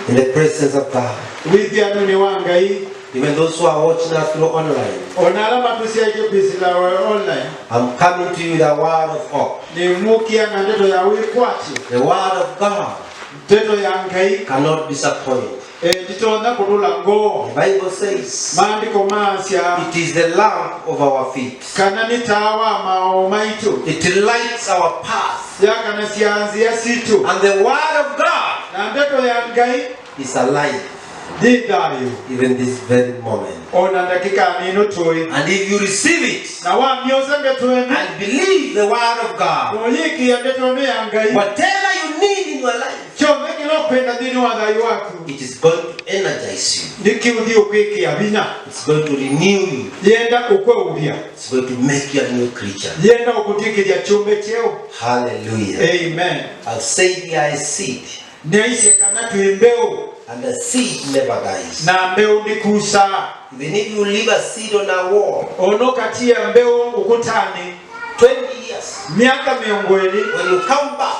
in the presence of God. Even those who are watching us through online, I'm coming to you with a word of hope. The word of God cannot disappoint. The Bible says it is the lamp of our feet. It lights our path. And the word of God is alive even this very moment. And if you receive it and believe the word of God, whatever you need in your life, it is going to energize you. It's going to renew you. It's going to make you a new creature. Hallelujah. Amen. I'll say we are a seed. And the seed never dies. Even if you leave a seed on a wall, 20 years, when you come back,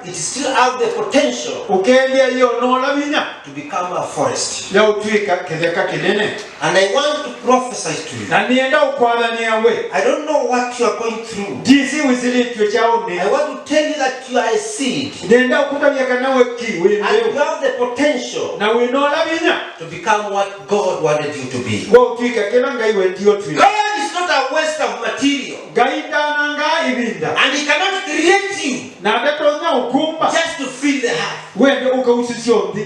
it still has the potential to become a forest. And I want to prophesy to you. I don't know what you are going through. I want to tell you that you are a seed. And you have the potential to become what God wanted you to be. God is not a waste of material. And He cannot create you just to fill the heart.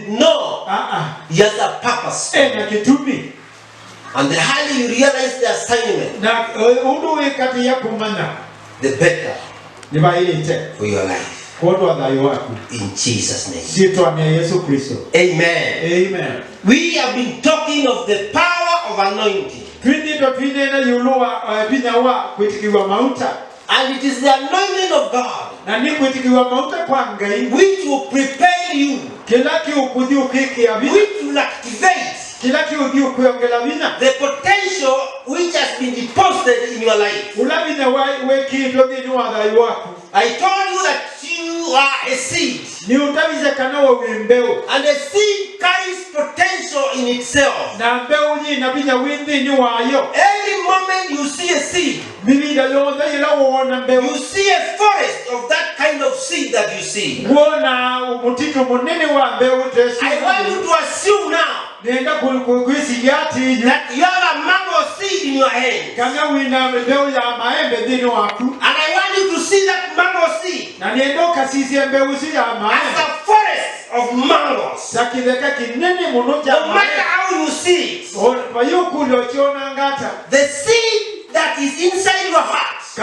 No. He has a purpose. And the higher you realize the assignment, the better for your life. In Jesus' name. Amen. Amen. We have been talking of the power of anointing. And it is the anointing of God which will prepare you, which will activate the potential which has been deposited in your life. I told you that you are a seed. And a seed carries potential in itself. Every moment you see a seed, you see a forest of that kind of seed that you see. I want you to assume now that you have a mango seed in your hand. And I want you to see that mango seed as a forest of mangoes. No matter how you see it, the seed that is inside your heart, the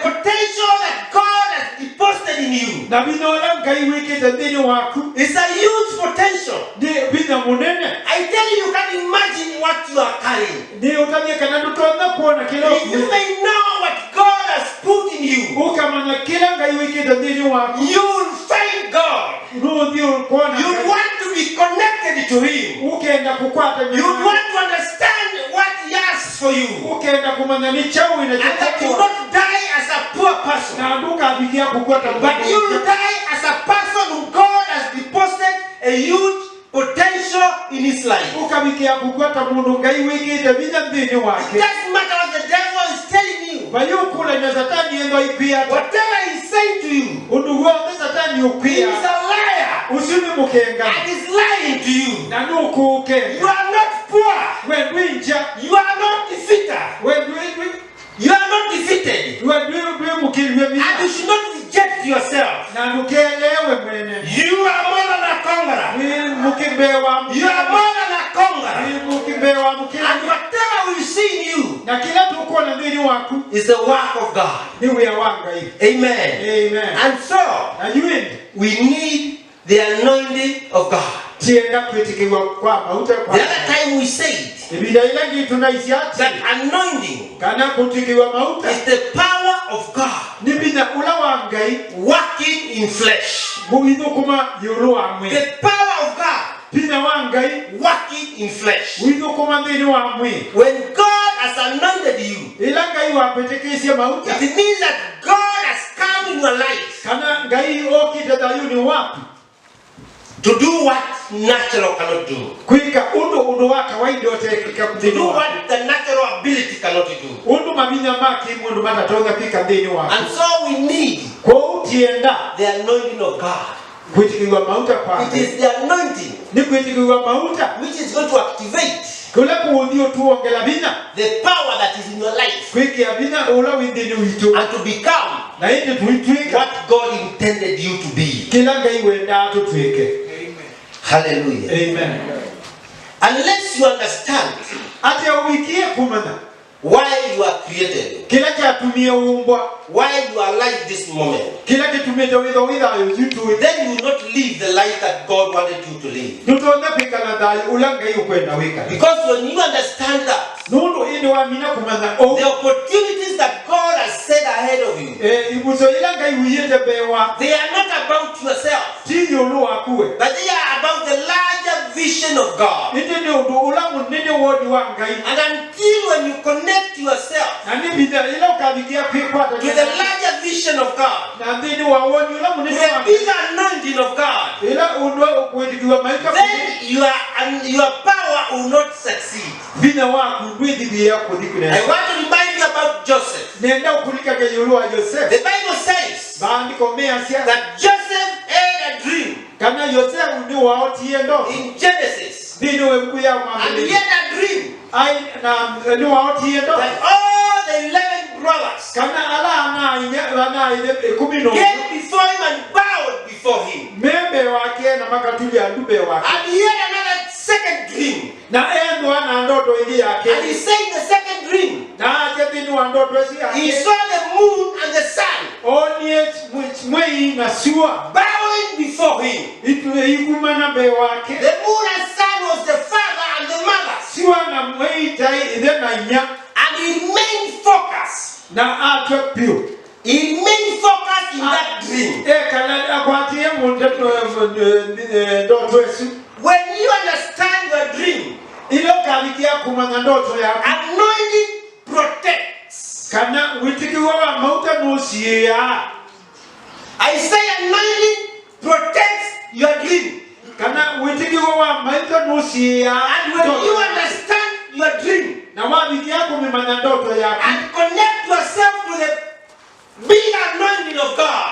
potential that God has deposited in you, is a huge potential. I tell you, you can't imagine what you are carrying. If you may know what God has put in you, you will find God. You want to be connected to Him. You want to understand what He has for you. And that you will not die as a poor person, but you will die as a person who God has deposited a huge potential in his life. It doesn't matter what the devil is telling you. Whatever he's saying to you, he is a liar and he's lying to you. You are not poor. You are not defeated. You are not defeated. And you should not reject yourself. You are more than a conqueror. You are more than a conqueror. And whatever we see in you is the work of God. Amen. Amen. And so we need the anointing of God. The other time we said that anointing is the power of God working in flesh. The power of God working in flesh. When God has anointed you, it means that God has come in your life To do what natural cannot do. To do what the natural ability cannot do. And so we need the anointing of God. It is the anointing which is going to activate the power that is in your life and to become what God intended you to be. Hallelujah. Amen. Unless you understand why you are created, why you are alive this moment, then you will not live the life that God wanted you to live. Because when you understand that, the opportunities that God has set ahead of you, they are not about yourself, but they are about the larger vision of God. And until when you connect yourself to the larger vision of God, to the bigger anointing of God, then your power will not succeed. I want to remind you about Joseph. The Bible says that Joseph had a dream in Genesis. And he had a dream that all the 11 brothers came before him and bowed before him. And he had another second dream. And he said in the second dream, he saw the moon and the sun bowing before him. The moon and sun was the father and the mother. And he remained focused. He remained focused in that dream. When you understand your dream, anointing protects. I say anointing protects your dream. And when you understand your dream and connect yourself to the big anointing of God,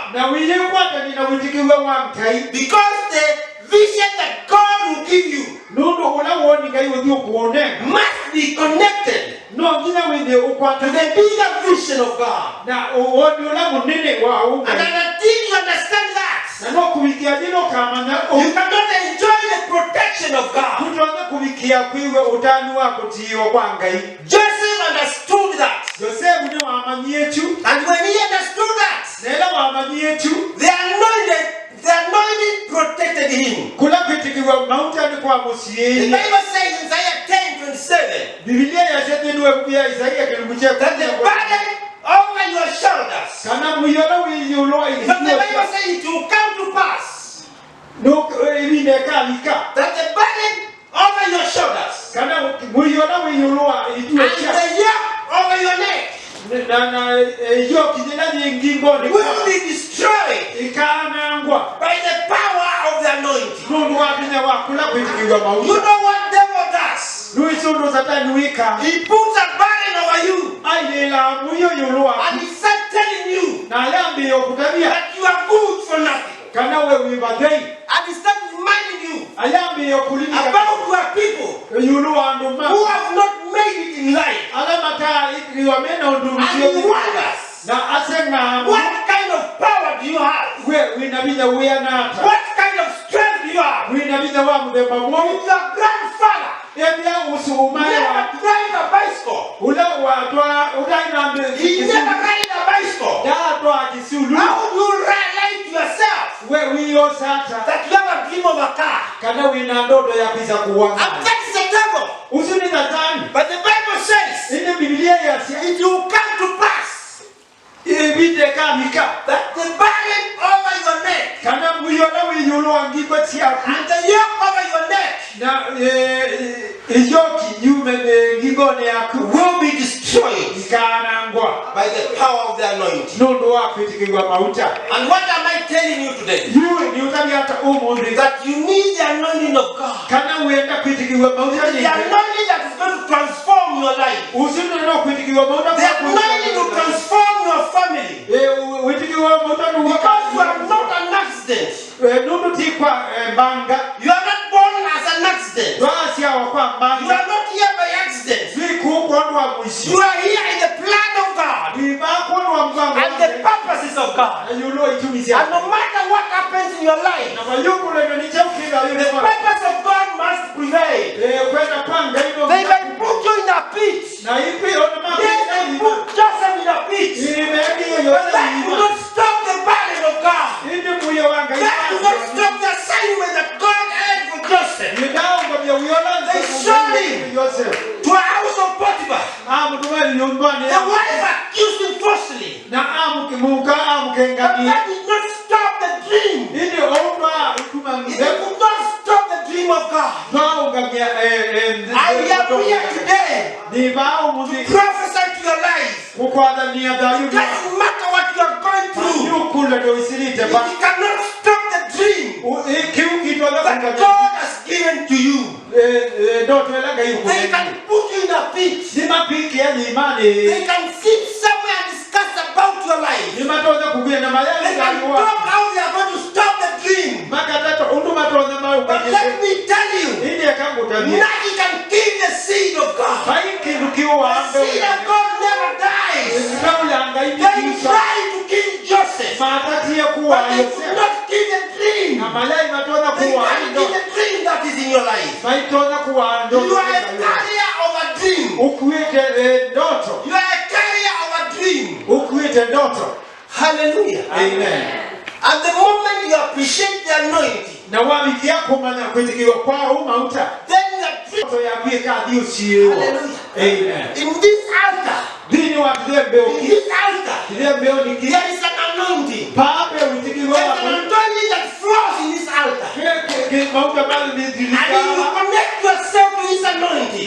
because the vision that God will give you must be connected to the bigger vision of God. And until you understand that, you cannot enjoy the protection of God. Joseph understood that. And when he understood that, the anointing protected him. The Bible says in Isaiah 10:27 that the burden over your shoulders, but the Bible says it will come to pass that the burden over your shoulders and the yoke over your neck will be destroyed by the power of the anointing. You know what devil does? He puts a burden over you and he starts telling you that you are good for nothing. And he starts reminding you about your people who have not made it in life. And you wonder, what kind of power do you have? What kind of strength do you have? If your grandfather never drive a bicycle, he never ride a bicycle, how would you lie to yourself that you have a dream of a car? And that's the devil. But the Bible says it will come to pass that the burden over your neck and the yoke over your neck will be destroyed by the power of the anointing. And what am I telling you today that you need the anointing of God. the anointing that is going to transform your life. The anointing to transform your family. Because you are not an accident. You are not born as an accident. You are not here by accident. You are here in the plan of God and the purposes of God. And no matter what happens in your life, the purpose of God must prevail. They may put you in a pit. Yes, they put Joseph in a pit. But that will not stop the burden of God. That will not stop the assignment that God had for Joseph. They sold him to a house of Potiphar. The wife accused him falsely. But that did not stop the dream. It could not stop the dream of God. I am here today to prophesy to your life. It doesn't matter what you are going through. It cannot stop the dream that God has given to you. They can put you in a pit. They can sit somewhere and discuss about your life. They can talk how they are going to stop the dream. But let me tell you, nothing can kill the seed of God. The seed of God never dies. They tried to kill Joseph, but they could not kill the dream. They can't kill the dream that is in your life. You are a carrier of a dream. You are a carrier of a dream. Hallelujah. Amen. At the moment you appreciate the anointing, then the dream. Hallelujah. Amen. In this altar, there is an anointing. There's an anointing that flows in this altar. And if you connect yourself to his anointing,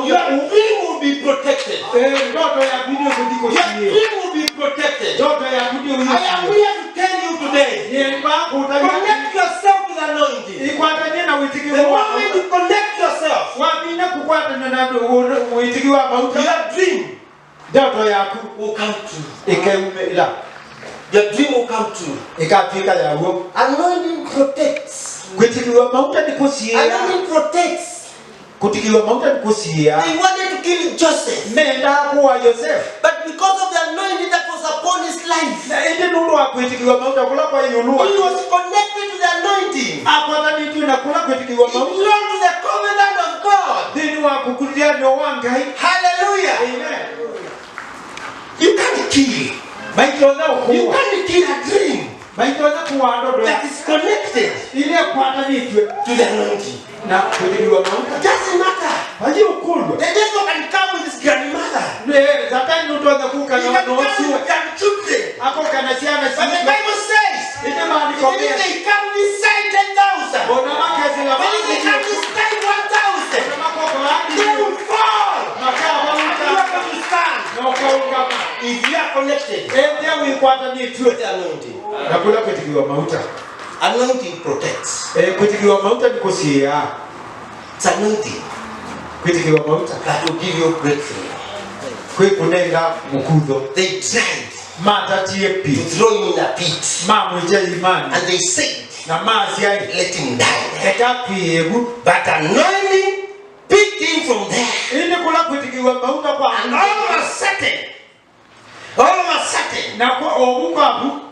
your dream will be protected. Your dream will be protected. I am here to tell you today, connect yourself to the anointing. The moment you connect yourself, your dream will come true. Your dream will come true. Anointing protects. Anointing protects. They wanted to kill Joseph. But because of the anointing that was upon his life, he was connected to the anointing. He belonged to the covenant of God. Hallelujah. Amen. You can't kill. You can't kill a dream that is connected to the anointing. It doesn't matter. The devil can come with his grandmother. He can come with grandchildren. But the Bible says, if they come this side 10,000, but if they come this side 1,000, they will fall. And you are going to stand. If you are connected to the anointing. Anointing protects. It's anointing that will give you breakthrough. They tried to throw him in a pit. And they said, let him die there. But anointing picked him from there. And all of a sudden,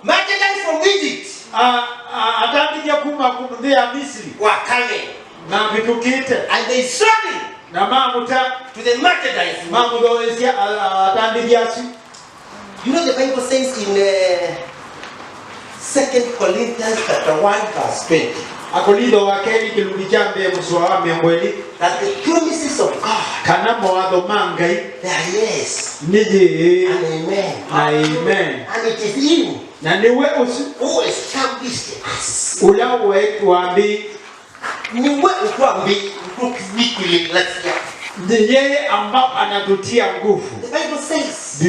merchandise from Egypt were coming. And they sold him to the merchandise. You know the Bible says in 2 Corinthians chapter 1 verse 20 that the promises of God, they are yes and amen. Amen. And it is him who established us. The Bible says,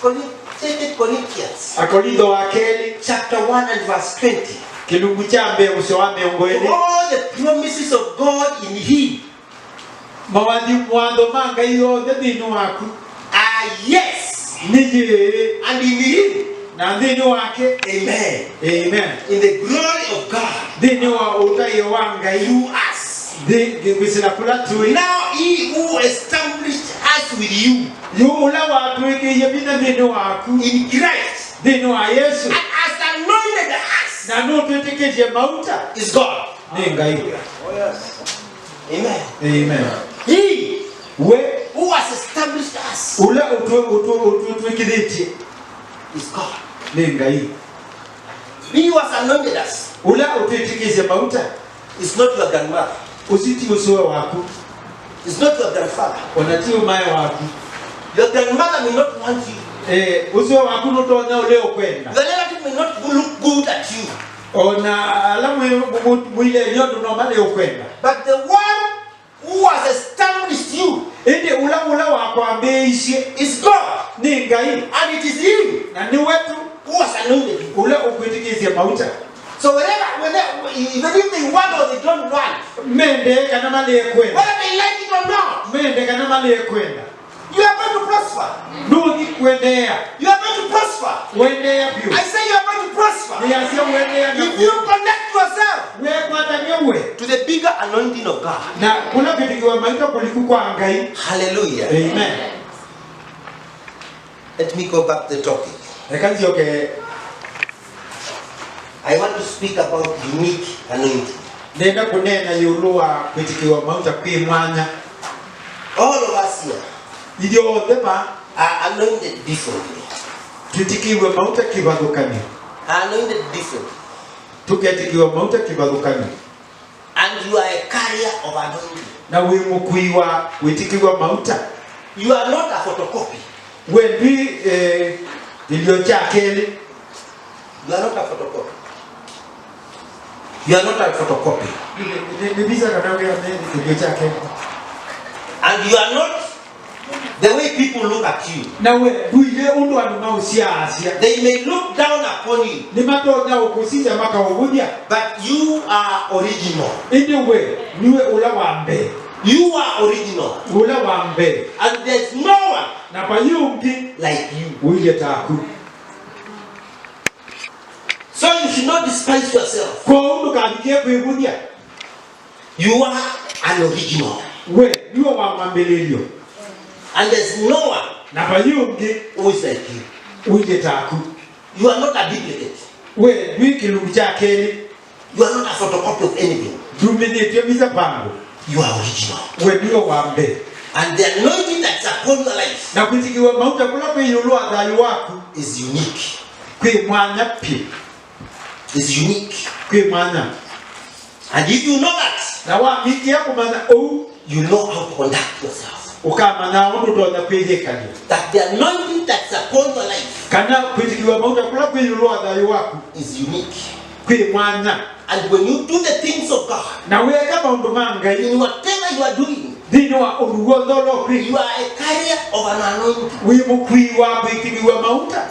1 2 Corinthians Akorintho wa keli chapter 1 and verse 20. kilungu cha mbere wa miongo ĩrĩ. All the promises of God in him mawatho ma Ngai yothe thĩinĩ waku are yes, nĩ yĩ, and in him, na thĩinĩ wake. amen. Amen. In the glory of God Thĩinĩ wa ũtaiyo wa Ngai through us. gwĩcĩra kũrĩa tũrĩ. Now he who established us with you ũrĩa watwĩkĩire binya thĩinĩ waku in Christ thĩinĩ wa Yesu and has anointed us na no twĩtĩkĩtie mauta is God. nĩ Ngai. Oh, yes. Amen. Amen. He we who has established us ũrĩa ũtwĩkithĩtie is God. nĩ Ngai. He who has anointed us ũrĩa ũtwĩtĩkĩtie mauta is not your grandmother. ũciti ũcũwe waku It's not your grandfather. ona ti ũmae waku. Your grandmother may not want you. Ũcũwe waku nũtonya ũrĩa ũkwenda. Your relative may not look good at you. Ona ala mwile nyondo no male ukwenda. But the one who has established you Ende ula wakwambishe is God. ni Ngai. And it is him Na ni wetu who has anointed you. ula ukwitikizia mauta. So whenever, even if they want or they don't want, Mende kana male kwenda. whether they like it or not, Mende kana male kwenda. you are going to prosper. Nuni kwendea. You are going to prosper. Wendea pio. I say you are going to prosper. Ni asio wendea na If you connect yourself wewe kwata nyewe. to the bigger anointing of God. Na kuna kitikiwa mauta kuliku kwa Ngai. Hallelujah. Amen. Let me go back to the topic. Ekazi yoke I want to speak about unique anointing. nenda kunena yulua kutikiwa mauta kwi mwanya. All of us here Idio thema are anointed differently. tutikiwe mauta kibathukani. Are anointed differently. Tuketikiwa mauta kibathukani. And you are a carrier of anointing. Na wimukuiwa witikiwa mauta. You are not a photocopy. Wendi ilio chakeli. You are not a photocopy. You are not a photocopy. Nibisa kanawe ilio chakeli. And you are not the way people look at you. Na we duile undu anuma usia asia. They may look down upon you. Ni mato na ukusija maka ubudia. But you are original. Indi we niwe ula wambe. You are original. Ula wambe. And there's no one Na pa yungi like you. uye taku. So you should not despise yourself. Kwa undu kabikie kuibudia. You are an original. We niwe wamambelelio. And there's no one Na pa yungi who is like you. uye taku. You are not a duplicate. We dwi kilungu chakeli. You are not a photocopy of anything. Duminitio misa pango. You are original. We niwe wambe. And the anointing that's upon your life Na kutikiwa mauta kula kwe yulua dhayu waku. is unique. Kwe mwanya pi. Is unique. Kwe mwanya. And if you know that, Na wa miki ya kumana you know how to conduct yourself. ukamana undu toza kweje kani. That the anointing that's upon your life Kana kutikiwa mauta kula kwe yulua dhayu waku. is unique. Kwe mwanya. And when you do the things of God, Na weka maundu manga in whatever you are doing, dhini wa urugodholo kri. you are a carrier of an anointing. Wimukwiwa kutikiwa mauta.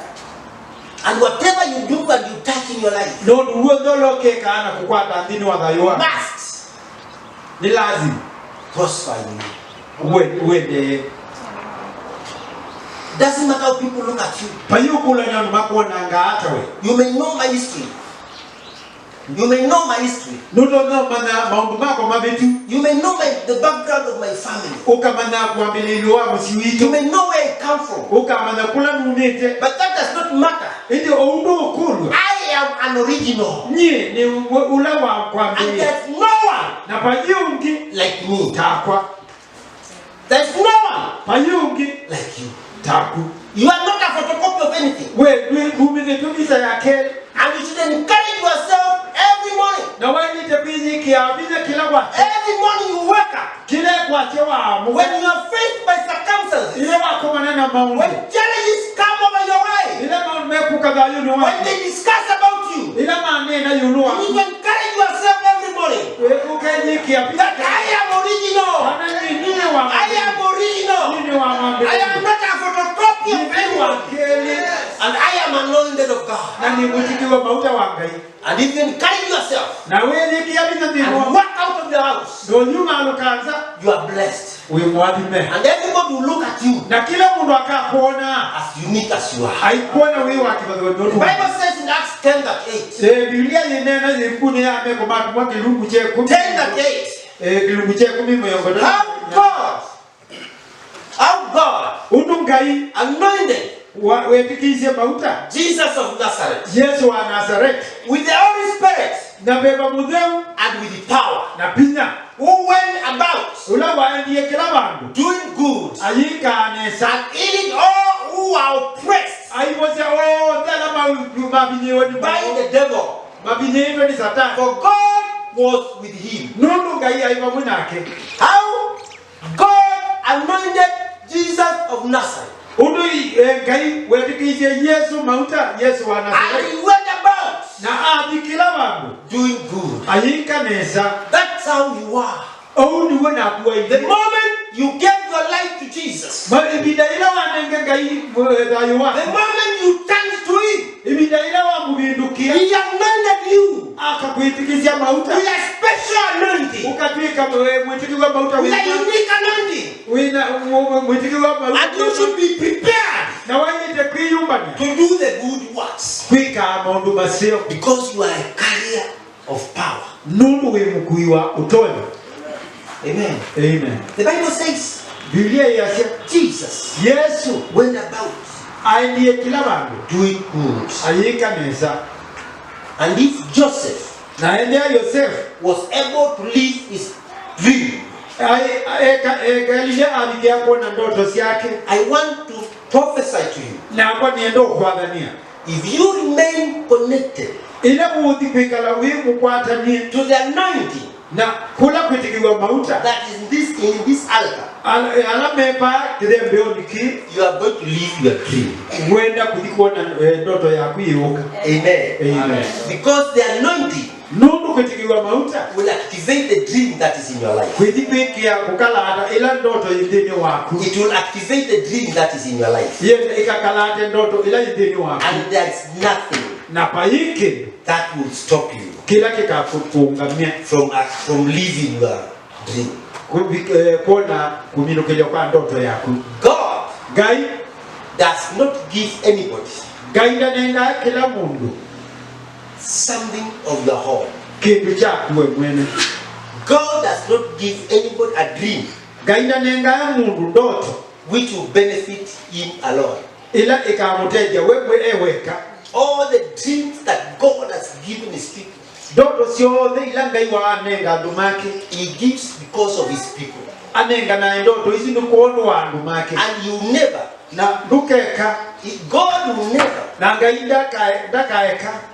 And whatever you do and you touch in your life, No urugodholo keka ana kukwata dhini wa dhayu waku. must Ni lazima. prosper in you. Uwende. Doesn't matter how people look at you. Payukula nyandu makuona nga atawe. You may know my history. You may know my history. Nuto no mana maundu mako mabitu. You may know the background of my family. Ukamana kuambilili wa You msiwito. may know where I come from. Ukamana kula nunete. But that does not matter. Indi oundu ukulu. I am an original. Nye ni ula wa And kuambilili. there's no one Na payungi like me. takwa. There's no one Payungi like you. taku. You are not a photocopy of anything. We kumine tumisa ya kele. And you should encourage yourself every morning. Na wani tepinyi kiabine kila wate. Every morning you wake up. Kile kwa chewa amu. When you are faced by circumstances. Ile wakumana na maundu. When challenges come over your way. Ile maundu meku kadhayu ni When wate. they discuss about you. Ile manena yunua. You need to encourage yourself every morning. Ukenyi kiabine. That I am original. Wanani nini wa I am original. nini wa I am not a photocopy of anyone. wakeli. And And even carry yourself and walk out of the house, you are blessed. And everybody will look at you as unique as you are. The Bible says in Acts 10:8, how God anointed Jesus of Nazareth with the Holy Spirit and with the power, who went about doing good and healing all who are oppressed by the devil, for God was with him. How God anointed Jesus of Nazareth, and he went about doing good. That's how you are. The moment you gave your life to Jesus, the moment you turned to him, he anointed you with a special anointing, with a unique anointing. And you should be prepared to do the good works, because you are a carrier of power. Amen. Amen. The Bible says Jesus went about doing good. And if Joseph was able to live his dream, I want to prophesy to you. If you remain connected to the anointing that is in this altar, you are going to live your dream. Amen. Amen. Because the anointing will activate the dream that is in your life. It will activate the dream that is in your life. And there is nothing that will stop you from living your dream. God does not give anybody something of your own. God does not give anybody a dream which will benefit him alone. All the dreams that God has given his people, he gives because of his people. And you never, God will never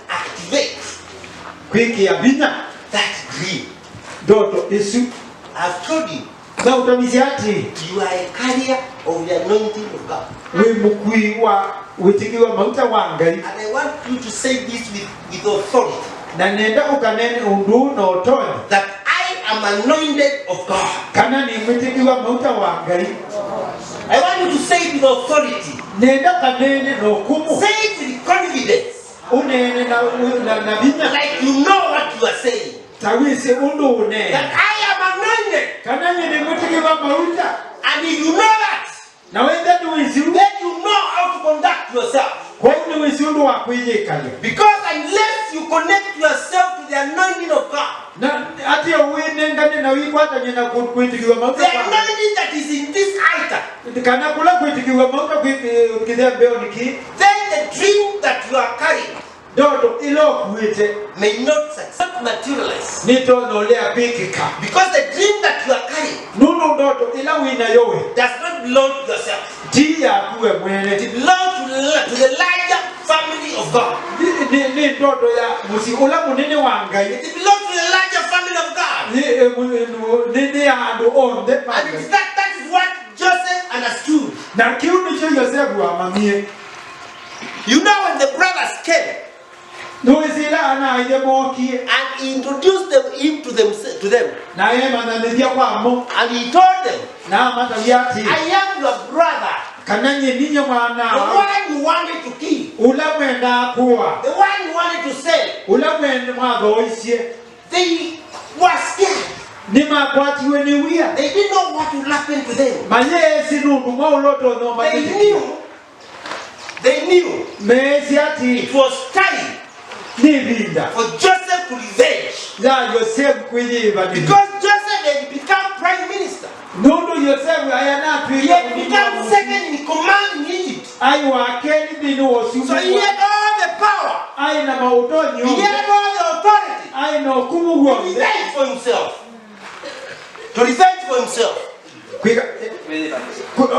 activate that dream. I've told you, you are a carrier of the anointing of God. And I want you to say this with authority, that I am anointed of God. I want you to say it with authority. Say it with confidence, like you know what you are saying. That I am anointed. And if you know that, then you know how to conduct yourself. Because unless you connect yourself to the anointing of God, the anointing that is in this altar, then the dream that you are carrying may not materialize. Because the dream that you are carrying does not belong to yourself. It belongs to the larger family of God. It belongs to the larger family of God. And that is what Joseph understood. You know, when the brothers came and he introduced him to them, and he told them, I am your brother kananye ninya mwana the one you wanted to kill, ula mwenda kuwa the one you wanted to sell, ula mwenda mwagoisie, they were scared. nima kwatiwe ni wia, They didn't know what would happen to them. mayesi nundu mauloto no matiti, they knew mezi ati it was time nivinda for Joseph to revenge, ya Yosefu kuyiva, because Joseph had become prime minister. nundu Yosefu ayana He had become second in command in Egypt. aiwa keni dinu osumu, So he had all the power, aina mautoni, he had all the authority aina okumu to gwonde, revenge for himself. To revenge for himself.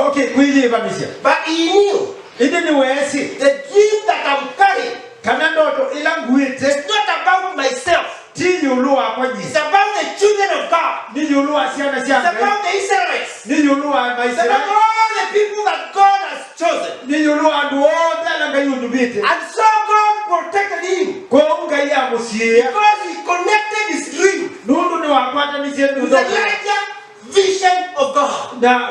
okay, kuyivanisha, But he knew indi ni wesi, the dream that I'm carrying kana ndoto ila ngwite, is not about myself. ti yulu akwa It's nyisa, about the children of God. ni yulu asiana It's sianga, about the Israelites. ni yulu wa It's maisha, about all the people that God has chosen. ni yulu andu wote alanga yundu bite, And so God protected him kwa unga ya musia, because he connected his dream nundu ni wakwata ni sienu to the ndoto, larger vision of God. na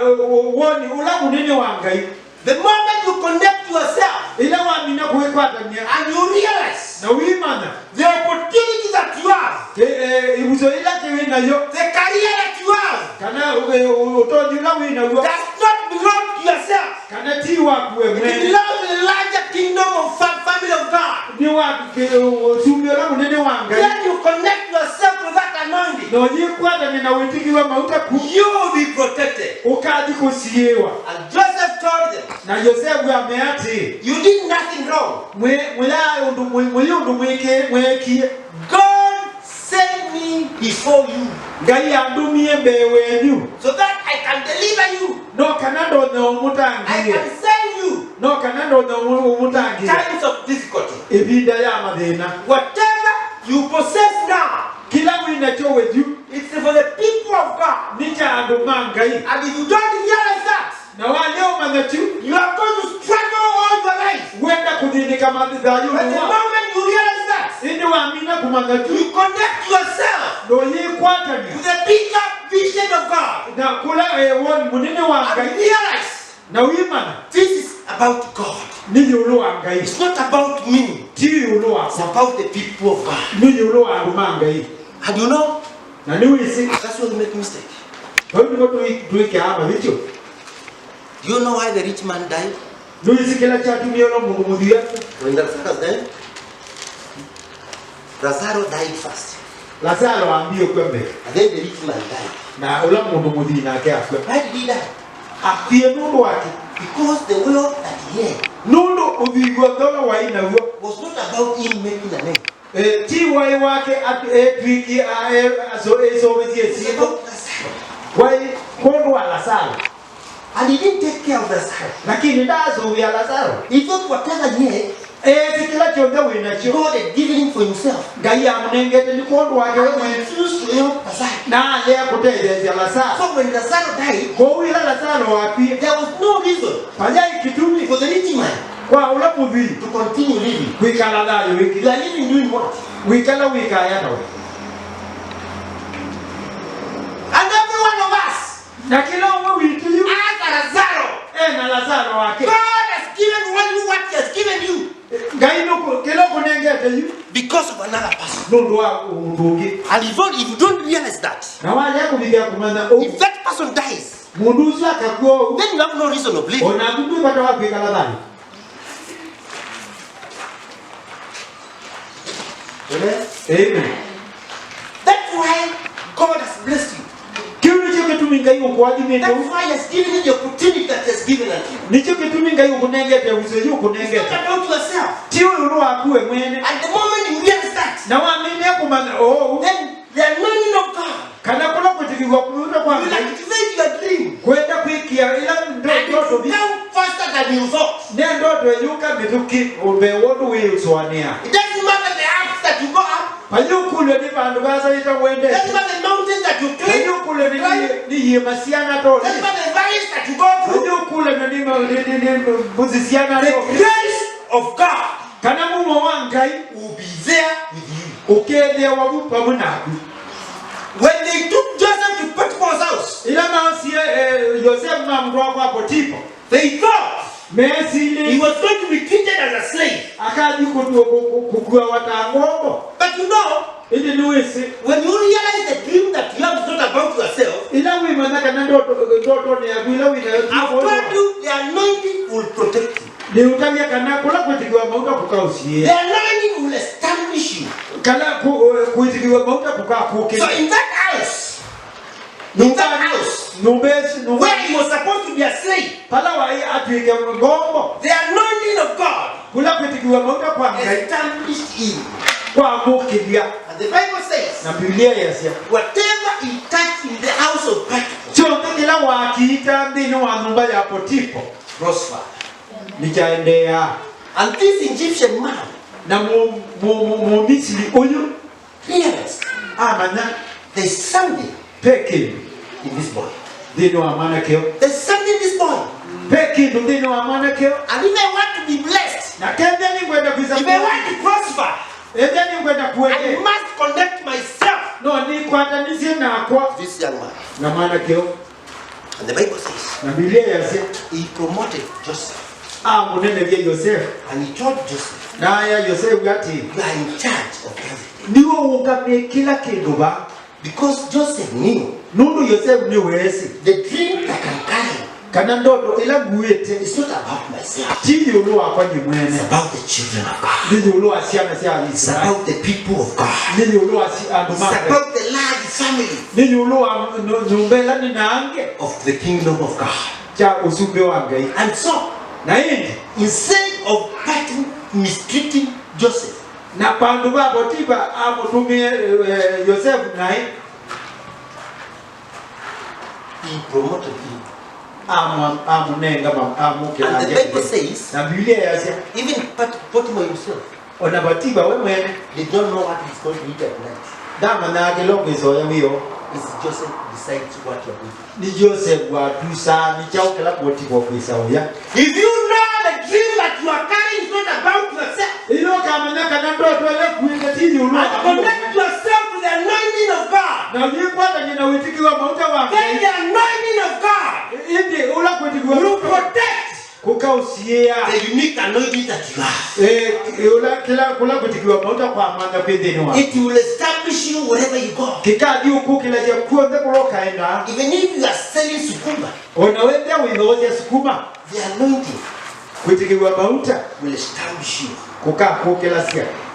woni ula munene wangai, The moment you connect yourself ila wamina kuikwata nya, and you realize na wimana, the opportunity that you have, ibuzo ila kiwi nayo, the career that you have, kana utoji ula wina uwa, does not belong to yourself. kana tiwa kuwe It mwene, belongs to the larger kingdom of family of God. ni wa sumbi ula munene wangai, Then you connect yourself to that anointing. no yikwata ni na witikiwa mauta ku, You will be protected. ukaji kusiyewa, And Joseph told them, na Yosefu ameati, you did nothing wrong. mwilundu mwekie, God sent me before you ngai andumie mbewenyu, so that I can deliver you. no kana ndonye I umutangie, can send you no kana ndonye umutangie, times of difficulty. ibinda ya mathina, Whatever you possess now, kila wina chowe juu, it's for the people of God. ni cha andu mangai, And if you don't realize that, na waleo mangachu, you are going to struggle all your life. wenda kudhinika madhayu But the nuwa, moment you realize that, ini wamina kumangachu, you connect yourself no yikwata to ni, the bigger vision of God na kula woni munene and wangai, realize na wimana, this is about God. ni yulu wangai, It's not about me. ti yulu It's wako, about the people of God. ni yulu andu mangai, And you know, na ni wisi, that's where we make mistake. kwa hiyo tuike hapa vicho, Do you know why the rich man died? ni wisi kila chatu miolo mungu mudhiya, When Lazarus died? Lazarus died first. Lazaro ambio kwembe, And then the rich man died. na ula mundu mudhi na ke afwe, Why did he die? afie nundu wake, Because the wealth that he had nundu uthigwa thola wa ina huo, was not about him making a name. ti wai wake atwiki esobezie It's siko, about Lazarus. wai kondo wa Lazaro, And he didn't take care of Lazarus. lakini ndazo ya Lazaro, He thought whatever he had, sikila chonde wina cho, God had given him for himself. ngai amunengete ni kondo wake And wewe, he refused to help Lazarus. na ale kuteithia Lazaro, So when Lazarus died, kwa wila Lazaro wapi, there was no reason panya ikitumi for the rich man kwa ula mudhi, to continue living. kuikala dayo wiki, You are living doing what? wikala wikaya tawe, And every one of us, na kila uwe witu yu, as a Lazarus, na Lazaro wake, God has given you what he has given you ngai nuko kila kunengete yu, because of another person. nundu wa undugi, And if you don't realize that, na wale kubiga kumana if that person dies, mundu usu akakuo, then you have no reason of living. ona mundu pata wa kuikala dayo. Amen. That's why God has blessed you. Kiu nicho kitumi ngai ukwadimete, That's why he has given you the opportunity that he has given unto you. nicho kitumi ngai ukunengete uzo yu It's not kunengete, about yourself. tiwe ulu akuwe mwene, And the moment you realize that, na wamine kumana then the anointing of God kana kula kutikirwa kuuta kwa will activate your dream. kwenda kwikia ila And ndoto it will come faster than you thought. ne ndoto enyuka mituki ube wodu wiswania, It doesn't matter the apps that you go up. panyukule ni bandu basa ita It wende, doesn't matter the mountains that you climb. It panyukule ni yemasiana toli, doesn't matter the valleys that you go through. panyukule ni buzisiana The toli, grace of God kana mumo wangai will be there with you. ukede wabupa munaku. When they took Joseph to Potiphar's house, Ila maasi Yosefu na mtu wako hapo tipo, they thought He was going to be treated as a slave. But you know, when you realize the dream that you have is not about yourself, I've told you the anointing will protect you. The anointing will establish you. So in that house, where he was supposed to be a slave, the anointing of God established him. And the Bible says, whatever he touched in the house of Potiphar prospered. And this Egyptian man realized there's something in this boy. There's something in this boy. And if I want to be blessed, if I want to prosper, I must connect myself to this young man. And the Bible says he promoted Joseph. And he told Joseph, you are in charge of everything. Because Joseph knew the dream that can carry. It's not about myself. It's about the children of God. It's about the people of God. It's about the large family of the kingdom of God. And so, instead of mistreating Joseph, he promoted him. And the Bible says, even Potiphar himself did not know what he's going to eat at night. It's Joseph decides what you're doing. If you know the dream that you are carrying is not about yourself, connect yourself to the anointing of God. Then the anointing of God will protect the unique anointing that you have. It will establish you wherever you go. Even if you are selling sukuma, the anointing will establish you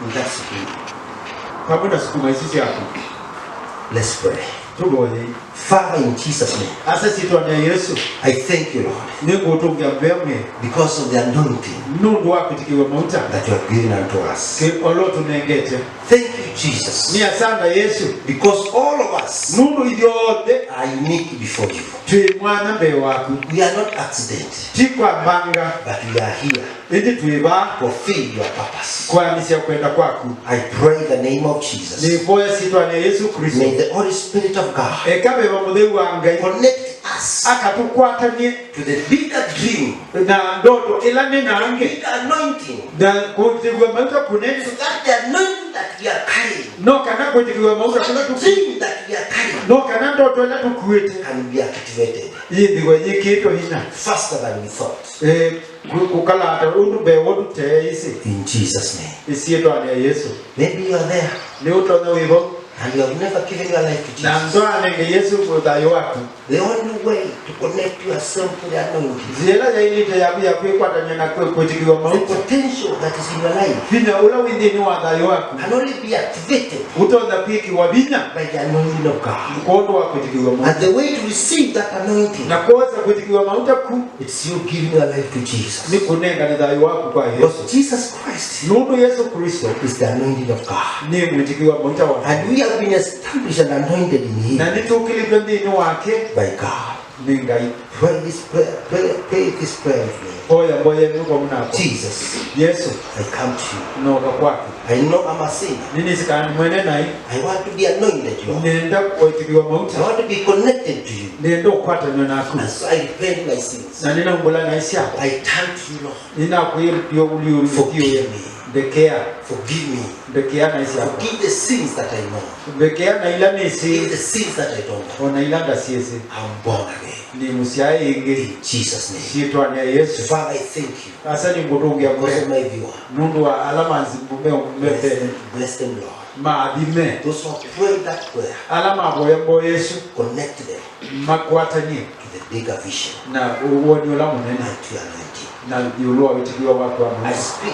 in that sukuma. Let's pray. Father, in Jesus' name, I thank you, Lord, because of the anointing that you have given unto us. Thank you, Jesus, because all of us are unique before you. We are not accident, but we are here to fulfill your purpose. I pray in the name of Jesus. May the Holy Spirit of God connect us to the bigger dream, bigger anointing, so that the anointing that we are carrying, the dream that we are carrying, can be activated faster than we thought. In Jesus' name. Maybe you are there and you have never given your life to Jesus. The only way to connect yourself to the anointing, the potential that is in your life, can only be activated by the anointing of God. And the way to receive that anointing, it's you giving your life to Jesus. Because Jesus Christ is the anointing of God. And we have been established and anointed in Him by God. Pray this prayer. Pray this prayer with me. Jesus, I come to you. I know I'm a sinner. I want to be anointed, Lord. I want to be connected to you. And so I repent my sins. I turn to you, Lord. Forgive me. Forgive me. Forgive the sins that I know. Forgive the sins that I don't know. I'm born again. Ni musiai inge. In Jesus' name. Shitwa ni Yesu. Father, I thank you. Asani ngurungi ya Because of my viewer. Nundu wa alama nzimbume umepene. Bless them, Lord. Maadime. Those who have prayed that prayer. Alama aboyembo Yesu. Connect them. Makwatani. To the bigger vision. Na uoni ulamu nene. And to your anointing. Na yulua witikiwa watu wa Mungu. I speak.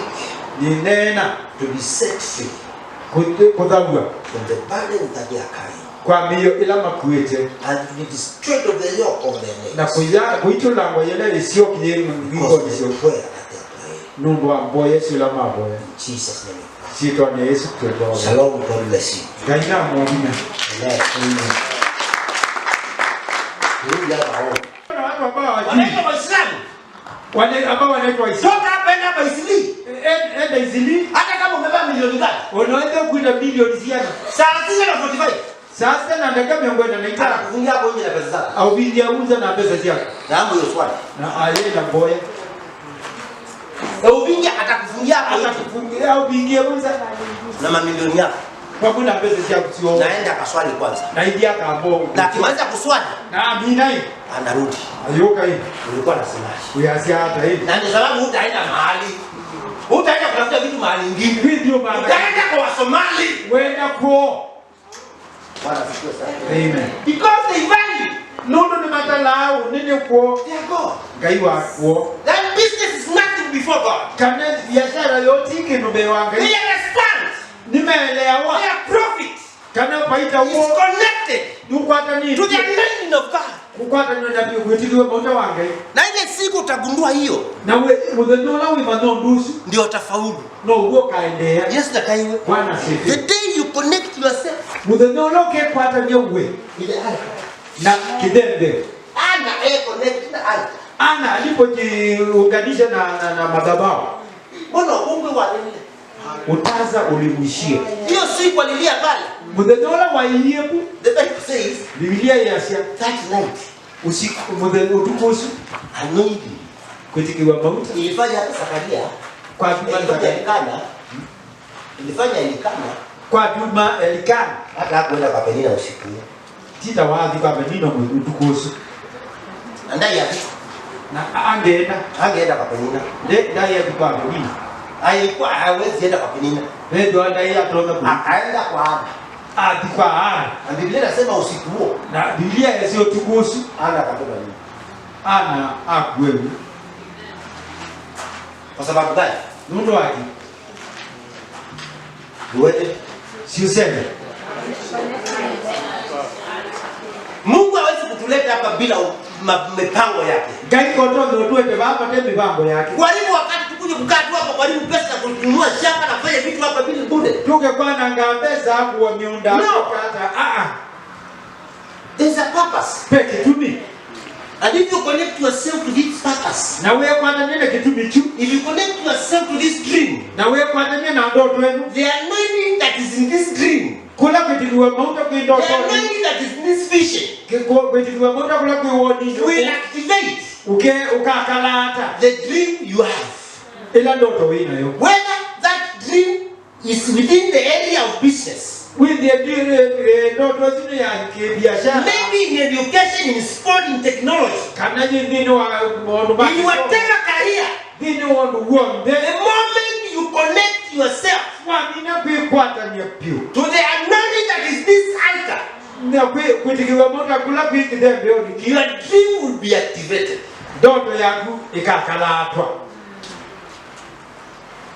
Ni nena. To be set free. Kudhawa. From the burden that they are carrying. Kwa miyo ilama kuete. And to be destroyed of the yoke of their necks. Na kuitula ngwayele isio kiyengu because of the prayer that they are praying. Nundu wa mbo Yesu ilama aboye. In Jesus' name. Shitwa ni Yesu kutuwa. Shalom, God bless you. Gaina mwamina. Amen. Rudi hapa home. Watu ambao hawajui. Wanaitwa Waislamu. Wale ambao wanaitwa Waislamu. Toka hapa enda hapa Isili. Enda Isili. Hata kama umebeba milioni ngapi? Unaweza kuenda milioni ziada. Sasa na 45. Sasa na ndaka miongoni na ita. Kufungia hapo nje na pesa zako. Au bindia uza na pesa zako. Na hapo hiyo swali. Na ayenda mboya. Na ubingia atakufungia hapo. Atakufungia au bindia uza na mamilioni yako. Kwa kuna pesa zako sio. Naenda kaswali kwanza. Na india kambo. Na kimaliza kuswali. Na amina hii. Anarudi. Ayoka hii. Ulikuwa unasemaje? Uyasia hata hii. Na ndio sababu utaenda mahali. Utaenda kutafuta vitu mahali nyingine. Video maana. Utaenda kwa Wasomali. Wenda kwa. Bwana asifiwe sana. Amen. Because they value. Nono ni matalao nini kwa. They are God. Gaiwa kwa. That business is nothing before God. Kana biashara yote ikinubewanga. They understand. Nimeelewa. They are profit. Kana paita It's connected nukwata nini? to the anointing of God. Kukwata nini na kuitikiwe moto wange. Na ile siku utagundua hiyo. Na we mudhanola we manondusu Ndio utafaulu. no ugo kaendea. Yes na kaiwe. Bwana The sifi. day you connect yourself. Mudhanola ke kwata nyewe. Ile alka. Na kidende. Ana connect na alka. Ana alipojiunganisha na madhabahu. Mbona Mungu wa nini? Utaza ulimwishia. Hiyo siku alilia pale. Mudhanola wa yebu. The Bible says Biblia yasia that night usiku mudhanola utukusu anointing kuitikiwa mauta. ilifanya Zakaria Kwa ilifanya Elikana. Ilifanya Elikana kwa Duma Elikana hata hakuenda kwa Penina usiku. tita wazi kwa Penina utukusu. Ndai ya Na angeenda kwa Penina. ndai ya kwa Penina. Alikuwa hawezi enda kwa Penina. Ndio ndai ya toka kwa. Akaenda kwa Ana. Kwa Ana. Na Biblia inasema usiku huo Na Biblia yasio tukusu. Ana akatoka nini? Ana akwewe. Kwa sababu gani? Nundo wake. Uwete. Si useme. Mungu hawezi kutuleta hapa bila mipango yake. Gai kotondo tuende baba tembe bambo yake. Kwa nini wakati tukuje kukaa tu hapa kwa nini pesa kununua shamba na kufanya vitu hapa bila bure? Tuke kwana ngambeza hapo wa miunda kata. There's a purpose. Peke tumi. And if you connect yourself to this purpose. Na wewe kwana nene kitumi chu. If you connect yourself to this dream. Na wewe kwana nene na ndoto yenu. The anointing that is in this dream. Kula kuitikiwa mauta kwa ndoto. The anointing that is in this vision. Kuitikiwa mauta kula kwa uoni. Will activate. Ukakalata. The dream you have. Ila ndoto wina yo. Whether that dream is within the area of business. With the ndoto zinu ya kibiashara. Maybe in education, in sport, in technology. Kana jindino wa mwanubaki. In whatever career. Dino wandu uombe. The moment you connect yourself Wamina kuikwata nyepiu. to the anointing that is this altar. Na kuitikiwa mauta kula kuikitembe oni. Your dream will be activated. Ndoto yaku ikakalatwa.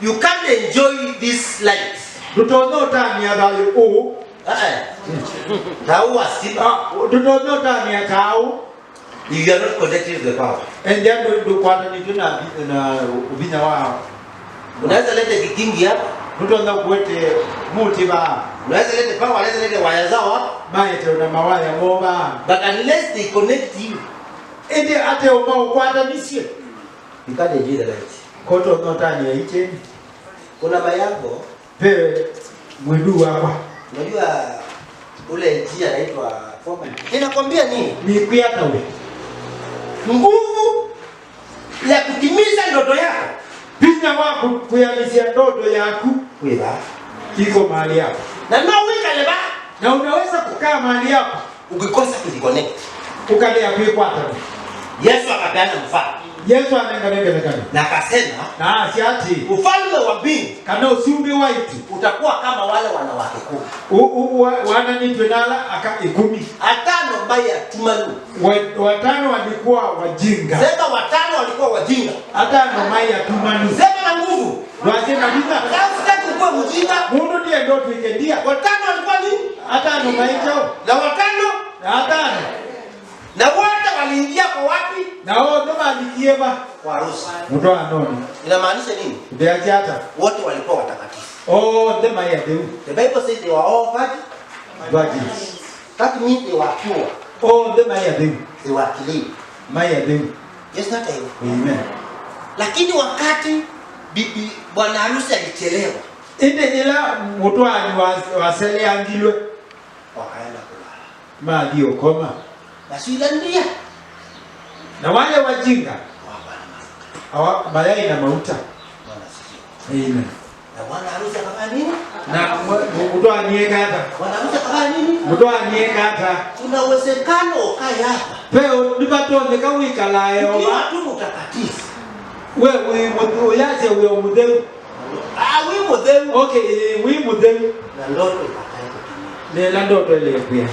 You can't enjoy this life. Tutonyota ni adhayo o. Tau asiba. Tutonyota ni atau. If you are not connected to the power. And then do kwata ni tuna ubinya wao. Unaweza leta kikingi hapa. Tutonda kuwete muti ba. Unaweza leta power, unaweza leta waya zao hapa. Maite na mawaya moba. But unless they connect you. Ende ate oma ukwata nisie. You can't enjoy the light. Koto nyota ni icheni. Kuna mayango. Pewe mwidu wako. Unajua ule njia anaitwa Foreman. Inakwambia nini? Ni kuyata we. Nguvu ya kutimiza ndoto yako. Pina wako kuyalisia ndoto yako. Wewe Iko mahali yako. na no wika leba. Na unaweza kukaa mahali yako. Ukikosa kujiconnect. ukalea kuikwata. Yesu akapeana mfano. Yesu anaendelea na akasema, na siati ufalme wa mbingu kana usumbi waitu utakuwa kama wale wanawake 10. Wana ni tunala aka 10. 5 mbaya tumanu. Watano walikuwa wajinga. Sema 5 walikuwa wajinga. 5 mbaya tumanu. Sema na nguvu. Waje na vita. Sasa kuwa mjinga. Mungu ndiye ndio tuikendia. 5 walikuwa nini? 5 mbaya chao. Na 5 na wote waliingia kwa wapi? Na wao ndo walikieva kwa harusi. Mtu anoni. Inamaanisha nini? Ndio hata wote walikuwa watakatifu. Oh, them I do. The Bible says they were all virgins. That means they were pure. Oh, them I do. They were clean. My do. Yes, not I. Amen. Lakini wakati bibi bwana harusi alichelewa. Ila mtu wasele angilwe. Wakaenda kulala. Madio koma. Basi ndia. Na wale wajinga hawa mayai na mauta. Amen. Na bwana harusi akafanya nini? Na mtu anieka hata. Bwana harusi akafanya nini? Mtu anieka hata. Kuna uwezekano ukae hapa. Peo nipatonde kawika layo. Ukiwa tu mtakatifu. Wewe yaje wewe mudeu. Wewe mudeu. Okay, wewe mudeu. Na ndoto ikakae kutimia. Ne ndoto ile pia.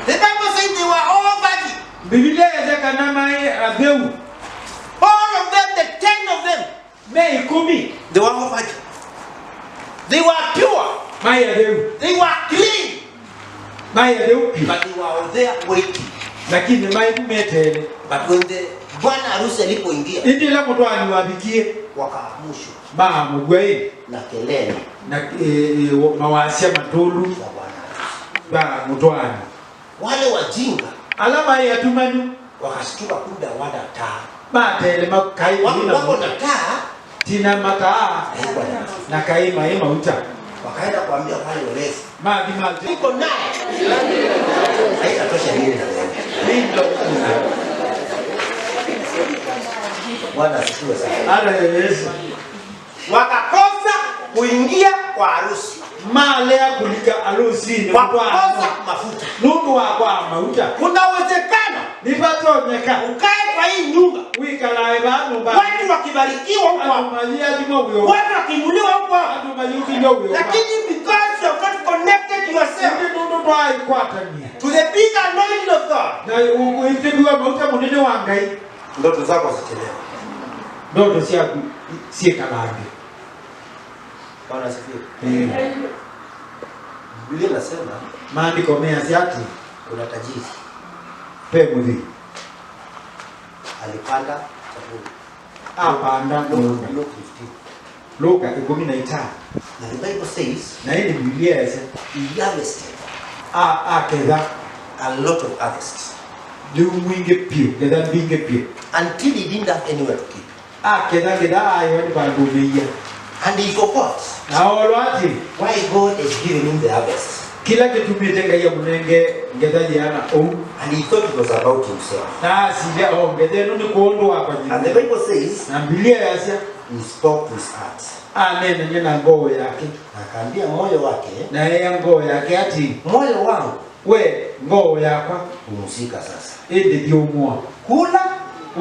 The Bible says they were all virgins. Biblia yasema kama adeu. All of them, the 10 of them. May 10. They were all virgins. They were pure. My adeu. They were clean. My adeu. But they were all there waiting. Lakini mai kumetele. But when the bwana harusi alipoingia, ndio la mtu aniwabikie wakaamushwa. Ba mugwe na kelele na mawasia matulu ba mutwana. Wale wajinga alama ya tumanu wakashtuka kuda wada taa. Ba tele makai wako na taa tina makaa na kai mai mauta. Wakaenda kuambia wale walefu. Maji iko naye. Haitatosha nini na wewe. Ndio. Bwana asifiwe sana. Ala Yesu. Wakakosa kuingia kwa harusi. Malea kulika harusi ni wakakosa mafuta. Nungu wa kwa mauta. Kuna uwezekano nipatonyeka ukae kwa hii nyumba. Wika laeba nyumba. Watu wakibarikiwa huko. Watu wakiinuliwa huko. Lakini because you have not connected yourself to the big anointing of God. Na ukiwa mauta munene wa ngai. Ndoto zako zitelewa. Ndoto si kalambi. Bwana asifiwe. Biblia inasema maandiko measiati kuna tajiri. Pemudi alipanda chakula. Apanda ng'ombe. Luka 15. Na the Bible says, na hii Biblia yasema he harvested akeza a lot of harvest. Mwingi pio, keda bingi pio. Until he didn't have anywhere to keep. Keda ayo ni bandu meya. And he forgot. Na olwati why God is giving him the harvest. Kila kitu mitenga ya munenge ngeda yana and he thought it was about himself. Na sija ngeda ni kuondoa kwa jina. And the Bible says, na Biblia yasema he spoke his heart. Amen. Nyina ngoo yake. Akaambia moyo wake. Na yeye ngoo yake ati moyo wangu we ngoo yakwa pumzika sasa. Ende ndio mwa. Kula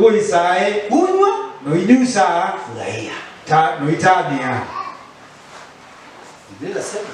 uisae kunywa no inusa furahia. Ta no itania. Biblia inasema